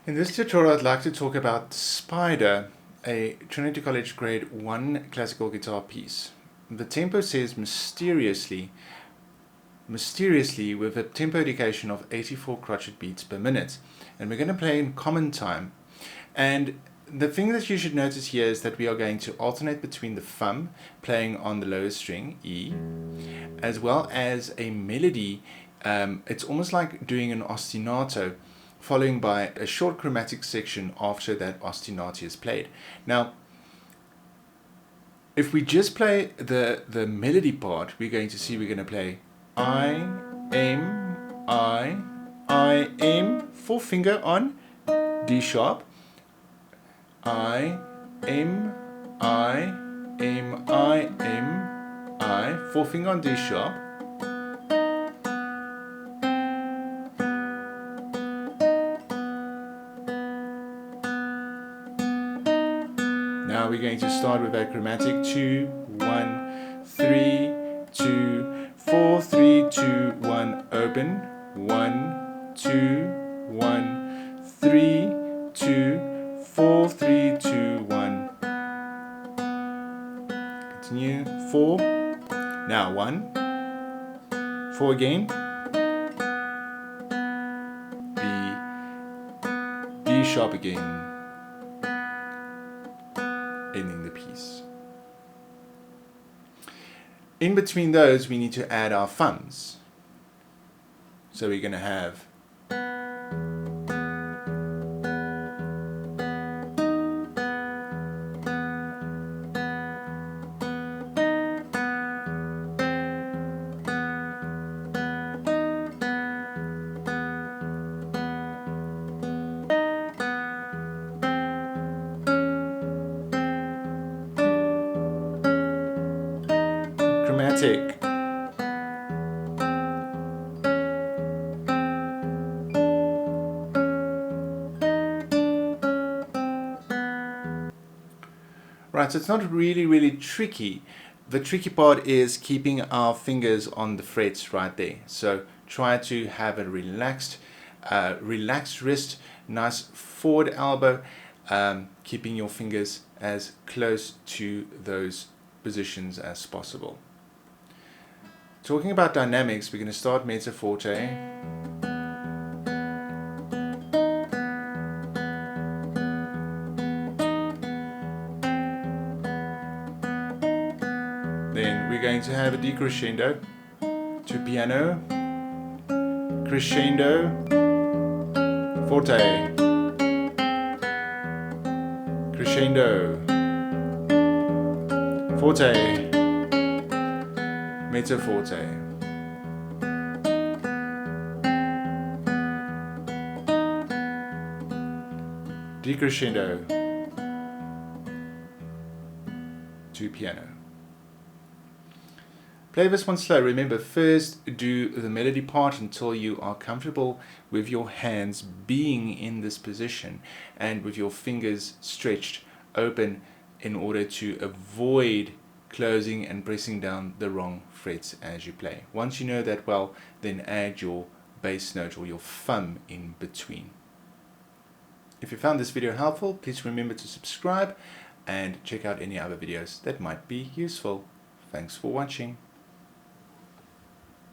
In this tutorial, I'd like to talk about Spider, a Trinity College Grade 1 classical guitar piece. The tempo says mysteriously with a tempo indication of 84 crotchet beats per minute. And we're going to play in common time. And the thing that you should notice here is that we are going to alternate between the thumb playing on the lowest string, E, as well as a melody. It's almost like doing an ostinato, following by a short chromatic section after that ostinato is played. Now, if we just play the melody part, we're going to play I, aim, 4th finger on D sharp, I, 4th finger on D sharp, now we're going to start with that chromatic 2, 1, 3, 2, 4, 3, 2, 1, open, 1, 2, 1, 3, 2, 4, 3, 2, 1. Continue, 4, now 1, 4 again, D sharp again, ending the piece. In between those, we need to add our thumbs. So we're going to have chromatic, right, so it's not really tricky. The tricky part is keeping our fingers on the frets right there. So try to have a relaxed wrist, nice forward elbow, keeping your fingers as close to those positions as possible. Talking about dynamics, we're going to start mezzo forte. Then we're going to have a decrescendo to piano, crescendo, forte, crescendo, forte, mezzo forte. Decrescendo to piano. Play this one slow. Remember, first do the melody part until you are comfortable with your hands being in this position and with your fingers stretched open in order to avoid closing and pressing down the wrong frets as you play. Once you know that well, then add your bass note or your thumb in between. If you found this video helpful, please remember to subscribe and check out any other videos that might be useful. Thanks for watching.